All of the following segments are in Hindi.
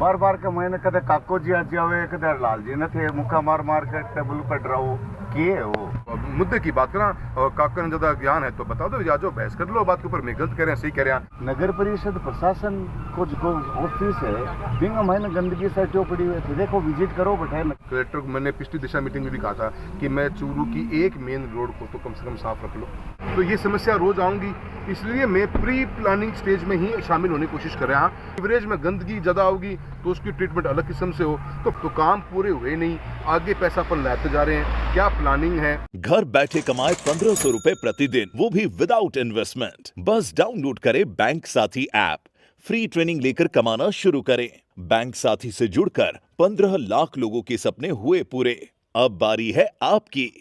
बार बार के मैंने कदे काको जी आज जावे कदे लाल जी ने थे मुक्का मार मार के टेबल पर डराओ किए वो मुद्दे की बात करा और काका ने ज्यादा ज्ञान है तो बता दो या जो बहस कर लो बात के ऊपर। मैं गलत कह रहे हैं सही कह रहे हैं। नगर परिषद प्रशासन को जो ऑफिस है बिंग मैंने गंदगी से क्यों पड़ी हुई थी देखो विजिट करो बैठे। कलेक्टर को मैंने पिछली दिशा मीटिंग में भी कहा था कि मैं चूरू की एक मेन रोड को तो कम से कम साफ रख लो। तो ये समस्या रोज आऊंगी, इसलिए मैं प्री प्लानिंग स्टेज में ही शामिल होने की कोशिश कर रहा हूँ। सीवरेज में गंदगी ज्यादा होगी तो उसकी ट्रीटमेंट अलग किस्म से हो तो काम पूरे हुए नहीं, आगे पैसा पर लाते जा रहे हैं। क्या प्लानिंग है? घर बैठे कमाए 1500 रुपए प्रतिदिन, वो भी विदाउट इन्वेस्टमेंट। बस डाउनलोड करें बैंक साथी ऐप, फ्री ट्रेनिंग लेकर कमाना शुरू करें। बैंक साथी से जुड़कर 15 लाख लोगों के सपने हुए पूरे। अब बारी है आपकी।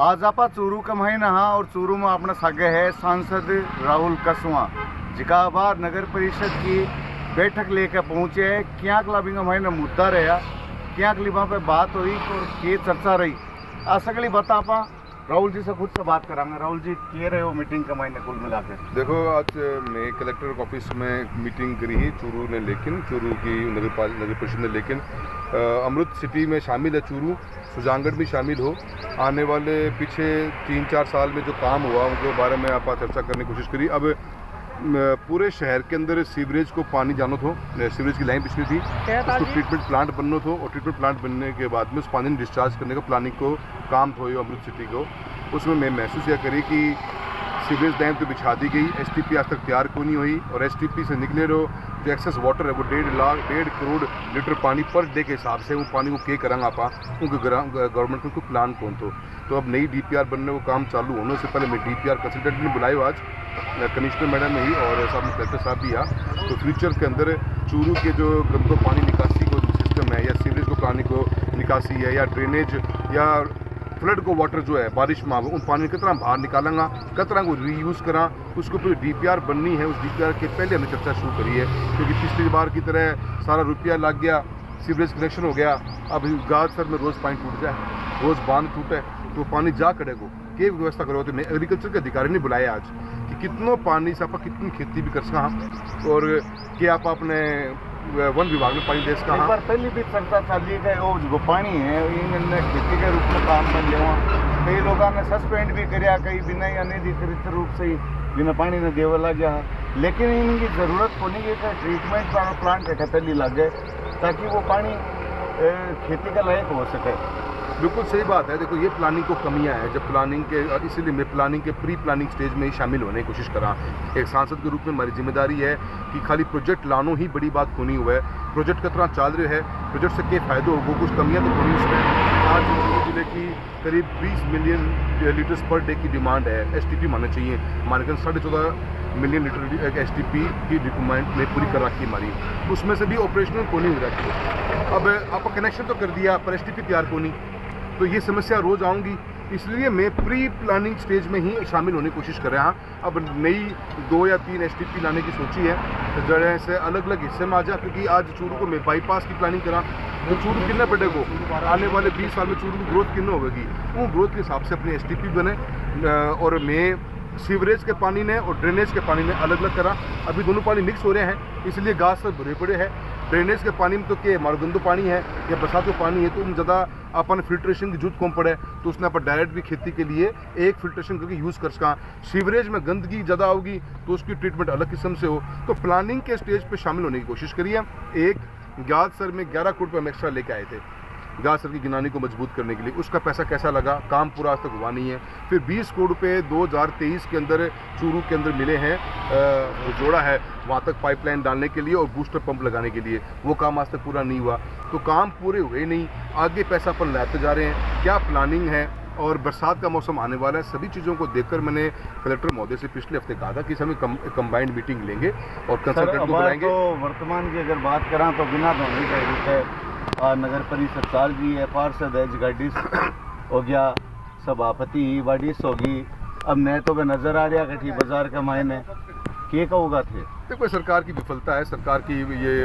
आज आप चूरू का महीना हाँ और चूरू में अपना सागे है सांसद राहुल कसवा जिका बार नगर परिषद की बैठक लेकर पहुंचे हैं। क्या क्लबिंग महीना मुद्दा रहा, क्या क्लिबा पे बात हुई और के चर्चा रही आ सगली बता आप राहुल जी से खुद से बात करांगे। राहुल जी कह रहे हो मीटिंग का महीने कुल मिला के? देखो आज मैं कलेक्टर ऑफिस में मीटिंग करी ही चूरू ने, लेकिन चूरू की नगर परिषद ने, लेकिन अमृत सिटी में शामिल है चूरू, सुजानगढ़ भी शामिल हो। आने वाले पीछे 3-4 साल में जो काम हुआ उनके बारे में आप चर्चा करने की कोशिश करी। अब पूरे शहर के अंदर सीवरेज को पानी जानो थो, सीवरेज की लाइन पिछली थी, उसको ट्रीटमेंट प्लांट बनना थो और ट्रीटमेंट प्लांट बनने के बाद में उस पानी डिस्चार्ज करने का प्लानिंग को काम थो अमृत सिटी को। उसमें मैं महसूस यह करी कि सीवरेज डैम तो बिछा दी गई, एसटीपी आज तक तैयार क्यों नहीं हुई और एसटीपी से निकले रहो जो एक्सेस वाटर है वो 1.5 करोड़ लीटर पानी पर डे के हिसाब से वो पानी को के करांगा आपा उनके गवर्नमेंट को प्लान कौन तो अब नई डीपीआर बनने वो काम चालू होने से पहले मैं डीपीआर कंसल्टेंट ने बुलाया आज, कमिश्नर मैडम ही और साहब कलेक्टर साहब भी आ। तो फ्यूचर के अंदर चूरू के जो गंदो पानी निकासी को सिस्टम है या सीवरेज को पानी को निकासी है या ड्रेनेज या फ्लड को वाटर जो है बारिश में उन पानी कितना बाहर निकालेंगा, कितना को रीयूज़ करा, उसको फिर डीपीआर बननी है। उस डीपीआर के पहले हमने चर्चा शुरू करी है क्योंकि पिछली बार की तरह सारा रुपया लग गया, सीवरेज कनेक्शन हो गया, अब गाजसर में रोज़ पानी टूट जाए, रोज़ बांध टूटे तो पानी जा करेगो के व्यवस्था करो। तो मैं एग्रीकल्चर के अधिकारी ने बुलाया आज कि कितनों पानी से आप कितनी खेती भी कर सका और क्या आप अपने वन विभाग में पानी दे सका। एक बार पहले भी चर्चा चली है वो जो पानी है इन्होंने खेती के रूप में काम कर लिया, कई लोगों ने सस्पेंड भी कराया, कई बिना या अनधिकृत रूप से बिना पानी ने देवा लग गया, लेकिन इनकी ज़रूरत होने की ट्रीटमेंट प्लांट पहले लग गए ताकि वो पानी खेती का लायक हो सके। बिल्कुल सही बात है। देखो ये प्लानिंग को कमियां है जब प्लानिंग के, इसीलिए मैं प्लानिंग के प्री प्लानिंग स्टेज में ही शामिल होने की कोशिश करा। एक सांसद के रूप में हमारी जिम्मेदारी है कि खाली प्रोजेक्ट लानो ही बड़ी बात होनी हुआ है, प्रोजेक्ट कितना चल रहे है, प्रोजेक्ट से क्या फ़ायदा होगा, कुछ कमियां तो होनी उसमें। आज चूरू जिले की करीब 20 मिलियन लीटर्स पर डे की डिमांड है, एसटीपी मानना चाहिए, हमारे घर 14.5 मिलियन लीटर एसटीपी की रिक्वायरमेंट में पूरी कर रखी हमारी, उसमें से भी ऑपरेशनल को नहीं हो रखी। अब आप कनेक्शन तो कर दिया पर एसटीपी तैयार को नहीं, तो ये समस्या रोज आऊंगी, इसलिए मैं प्री प्लानिंग स्टेज में ही शामिल होने की कोशिश कर रहा हूँ। अब नई 2 या 3 एसटीपी लाने की सोची है तो जड़े से अलग अलग हिस्से में आ जा, क्योंकि आज चूरू को मैं बाईपास की प्लानिंग करा तो चूरू कितना बढ़ेगा, आने वाले 20 साल में चूरू की ग्रोथ कितना होगी, वो ग्रोथ के हिसाब से अपनी एसटीपी बने। और मैं सीवरेज के पानी ने और ड्रेनेज के पानी ने अलग अलग करा, अभी दोनों पानी मिक्स हो रहे हैं इसलिए घास सब भरे पड़े हैं। ड्रेनेज के पानी में तो क्या हमारा गंदो पानी है या बरसात का पानी है तो उनमें ज़्यादा अपन फिल्ट्रेशन की जरूरत कम पड़े तो उसने अपन डायरेक्ट भी खेती के लिए एक फिल्ट्रेशन करके यूज़ कर सका। सीवरेज में गंदगी ज़्यादा होगी तो उसकी ट्रीटमेंट अलग किस्म से हो, तो प्लानिंग के स्टेज पे शामिल होने की कोशिश करिए। एक गाजसर में 11 करोड़ रुपये हम एक्स्ट्रा लेके आए थे गाजसर की गिनानी को मजबूत करने के लिए, उसका पैसा कैसा लगा, काम पूरा आज तक हुआ नहीं है। फिर 20 करोड़ रुपये 2023 के अंदर चूरू के अंदर मिले हैं, जोड़ा है वहाँ तक पाइपलाइन डालने के लिए और बूस्टर पंप लगाने के लिए, वो काम आज तक पूरा नहीं हुआ, तो काम पूरे हुए नहीं, आगे पैसा अपन लाते जा रहे हैं। क्या प्लानिंग है और बरसात का मौसम आने वाला है, सभी चीज़ों को देखकर मैंने कलेक्टर महोदय से पिछले हफ्ते कहा था कि हम कंबाइंड मीटिंग लेंगे और कंसल्टेंट को बुलाएंगे। तो वर्तमान की अगर बात करें तो बिना धोनी का नगर परिषद साल जी है, पार्षद है, जगाडीस हो गया, सभापति वाडिस होगी, अब मैं तो नजर आ रहा कठी बाजार का मायने के होगा थे। देखो सरकार की विफलता है, सरकार की ये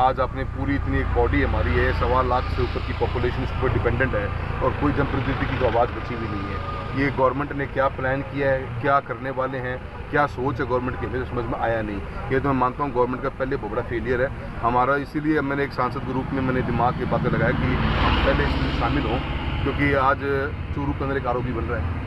आज आपने पूरी इतनी एक बॉडी हमारी है, 1.25 लाख से ऊपर की पॉपुलेशन उस पर डिपेंडेंट है और कोई जनप्रतिनिधि की आवाज़ बची भी नहीं है। ये गवर्नमेंट ने क्या प्लान किया है, क्या करने वाले हैं, क्या सोच है गवर्नमेंट की, मुझे समझ में आया नहीं। ये तो मैं मानता हूँ गवर्नमेंट का पहले बहुत बड़ा फेलियर है हमारा। इसीलिए मैंने एक सांसद के रूप में मैंने दिमाग की बातें लगाया कि हम पहले इसमें शामिल हों, क्योंकि आज चूरू के अंदर एक आरोपी बन रहा है।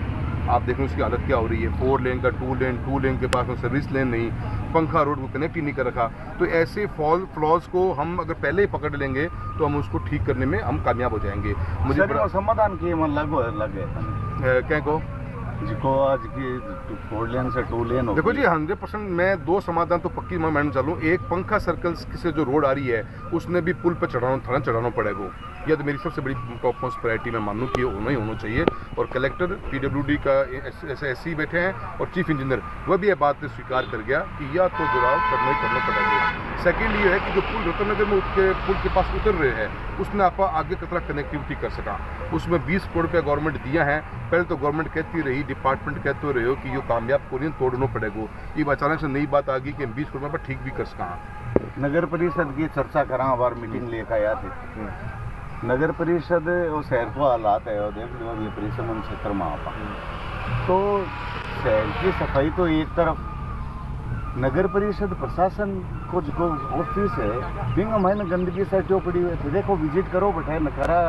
आप देख लो उसकी हालत क्या हो रही है, 4 लेन का 2 लेन के पास में सर्विस लेन नहीं, पंखा रोड को कनेक्ट ही नहीं कर रखा। तो ऐसे फ्लॉज को हम अगर पहले ही पकड़ लेंगे तो हम उसको ठीक करने में हम कामयाब हो जाएंगे। मुझे सर, समाधान किए मन लगे क्या कहो जिको आज की 4 लेन से 2 लेन हो देखो जी 100% मैं 2 समाधान तो पक्की मैं मैडम चलूँ। एक पंखा सर्कल से जो रोड आ रही है उसने भी पुल पर चढ़ाना पड़ेगा। यह तो मेरी सबसे बड़ी टॉप मोस्ट प्रायोरिटी मैं मानूँ कि होना ही होना चाहिए। और कलेक्टर PWD का ऐसे SC बैठे हैं और चीफ इंजीनियर वह भी यह बात स्वीकार कर गया कि या तो जुड़ाव करना पड़ेगा। सेकेंड ये है कि जो पुल रतनगर में पुल के पास उतर रहे हैं उसने आप आगे कितना कनेक्टिविटी कर सका, उसमें 20 करोड़ रुपया गवर्नमेंट दिया है। पहले तो गवर्नमेंट कहती रही, डिपार्टमेंट कहते रहे हो कि ये कामयाब को नहीं तोड़ना पड़ेगा। ये अचानक से नई बात आ गई कि 20 करोड़ पर ठीक भी कर सका। नगर परिषद की चर्चा करा बार मीटिंग लेकर आया थे। नगर परिषद और शहर को हालात है और देख लो ये परिसमन क्षेत्र में आपा तो शहर की सफाई तो एक तरफ, नगर परिषद प्रशासन को जो ऑफिस है बिंग मैंने गंदगी से जो पड़ी हुई थी। देखो विजिट करो बैठे नकारा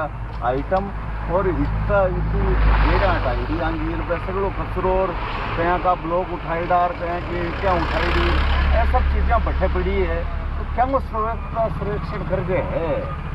आइटम और इतना इतनी बेड़ा हटाई आंगीर पे सगड़ो कचरो और कहीं का ब्लॉक उठाई डार कहीं की क्या उठाई दी, ये सब चीज़ें बैठे पड़ी है। तो क्या वो सुरक्षित कर गए है।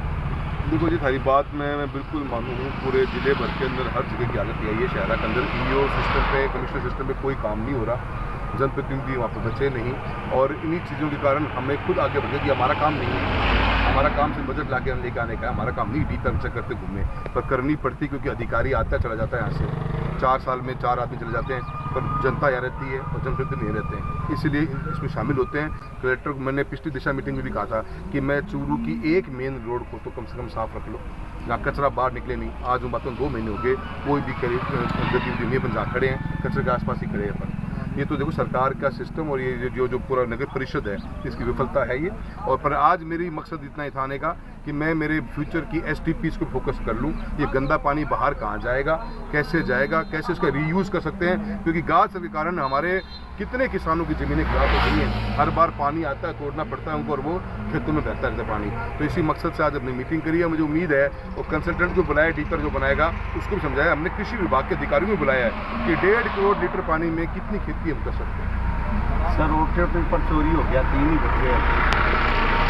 देखो जी सारी बात मैं बिल्कुल मानूँ हूँ। पूरे ज़िले भर के अंदर हर जगह की हालत यही है। शहर के अंदर EO सिस्टम पे, कमिश्नर सिस्टम पे कोई काम नहीं हो रहा, जनप्रतिनिधि वहाँ पर बचे नहीं। और इन्हीं चीज़ों के कारण हमें खुद आगे बढ़े कि हमारा काम नहीं है, हमारा काम से बजट ला के हम लेके आने का, हमारा काम नहीं डी तक करते घूमने पर करनी पड़ती, क्योंकि अधिकारी आता चला जाता है यहाँ से। 4 साल में 4 आदमी चले जाते हैं पर जनता यहाँ रहती है और जनप्रतिनिधि नहीं रहते हैं, इसलिए इसमें शामिल होते हैं। कलेक्टर को मैंने पिछली दिशा मीटिंग में भी कहा था कि मैं चूरू की एक मेन रोड को तो कम से कम साफ रख लो, जहाँ कचरा बाहर निकले नहीं। आज उन बातों 2 महीने हो गए कोई भी गतिविधि नहीं, अपन जहाँ खड़े हैं कचरे के आसपास ही खड़े हैं अपन। ये तो देखो सरकार का सिस्टम और ये जो पूरा नगर परिषद है इसकी विफलता है ये। और पर आज मेरी मकसद इतना ही था आने का कि मैं मेरे फ्यूचर की STPs को फोकस कर लूँ। ये गंदा पानी बाहर कहाँ जाएगा, कैसे जाएगा, कैसे उसका रीयूज़ कर सकते हैं, क्योंकि गाद के कारण हमारे कितने किसानों की ज़मीनें खराब हो गई हैं। हर बार पानी आता है, तोड़ना पड़ता है उनको और वो खेतों में बहता रहता है पानी। तो इसी मकसद से आज अपनी मीटिंग करी है। मुझे उम्मीद है और कंसल्टेंट जो बुलाया, डीपर जो बनाएगा उसको भी समझाया। हमने कृषि विभाग के अधिकारियों को बुलाया है कि 1.5 करोड़ लीटर पानी में कितनी खेती हम कर सकते हैं। सर रोड पर चोरी हो गया, 3 ही बच गए।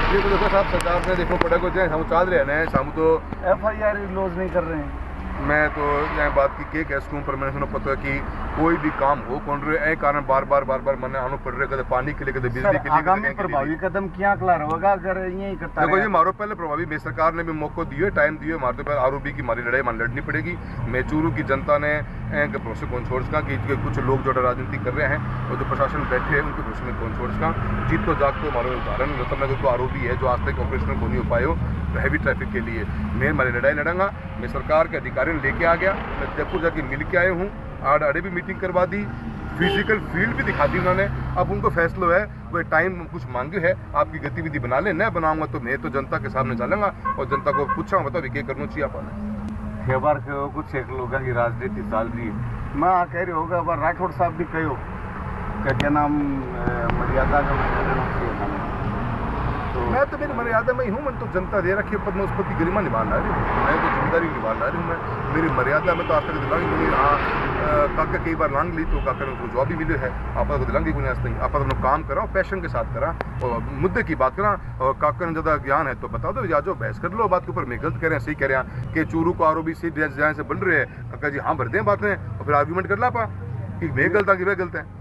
ये तो देखो साहब सरकार ने देखो पड़ा को जाए हम चाल रहे हैं हम तो FIR लॉज नहीं कर रहे हैं। मैं तो यहाँ बात की के कह सकूँ, पर मैंने सुना पता है कि कोई भी काम हो कौन रहे ए कारण बार बार मैंने आना पड़ रहा है, कदे पानी के लिए कदे बिजली के लिए। आगामी प्रभावी कदम क्या कला होगा अगर यही करता देखो जी मारो पहले प्रभावी में सरकार ने भी मौका दिए, टाइम दिए, मारते पर आरोपी की मारी लड़ाई मान लड़नी पड़ेगी। मैं चूरू की जनता ने भरोसे कौन छोड़ सका कि कुछ लोग जो राजनीति कर रहे हैं और जो प्रशासन बैठे हैं उनके भरोसे में कौन छोड़ सका। जीत तो जाग तो मारो उदाहरण रतनगर को आरोपी है जो आज तक ऑपरेशनल को नहीं हो पाए हो हैवी ट्रैफिक के लिए। मैं मारी लड़ाई लड़ूंगा, मैं सरकार के अधिकारी लेके आ गया, मैं जयपुर जाके मिल के आए हूँ, आड़े भी मीटिंग करवा दी, फिजिकल फील्ड भी दिखा दी उन्होंने। अब उनको फैसला है वो टाइम कुछ मांगे है, आपकी गतिविधि बना ले, न बनाऊंगा तो मैं तो जनता के सामने चलूंगा और जनता को पूछा बताओ क्या करना चाहिए आपने। कई बार कुछ एक लोगों की राजनीति चल रही है। मैं कह रही होगा बार राठौड़ साहब भी कहो क्या नाम मर्यादा का तो मैं तो मेरी मर्यादा में ही हूँ। मैं तो जनता दे रखी है, उस पर गरिमा निभा रहा हूँ, मैं तो जिम्मेदारी निभा रहा हूँ। मैं मेरी मर्यादा में तो आज तक दिलाऊंगी नहीं। हाँ काका कई बार लांग ली तो काका को जवाब भी मिले है, आप को दिलाऊंगी कोई आज नहीं। आप अपना काम करा पैशन के साथ करा और मुद्दे की बात करा। और काका ने ज़्यादा ज्ञान है तो बता दो, या जो बहस कर लो बात के ऊपर। मैं गलत कह रहे हैं सही कह रहे हैं कि चूरू को आरोपी से जहाँ से बन रहे हैं, काका जी हाँ भर दें बातें और फिर आर्ग्यूमेंट कर ला पा कि मैं गलत हूँ कि वह गलत है।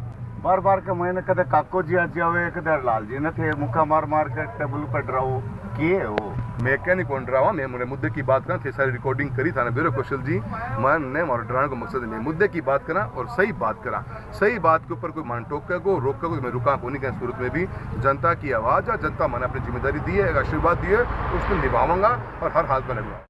बार बार के मैंने कदे काको जी आज जावे कदे लाल जी ने थे मुक्का मार के टेबल पर डराओ किए हो। मैं क्या नहीं कौन डरावा, मैं मुझे मुद्दे की बात करा थे, सारी रिकॉर्डिंग करी था ना ब्यूरो कौशल जी। मैंने मारो डराने को मकसद नहीं, मुद्दे की बात करा और सही बात करा। सही बात के ऊपर कोई मन टोक को रोक को मैं रुका को नहीं कहीं सूरत में भी। जनता की आवाज़ है, जनता मैंने अपनी जिम्मेदारी दी है, एक आशीर्वाद दिए, उसको निभाऊंगा और हर हाल में लगूंगा।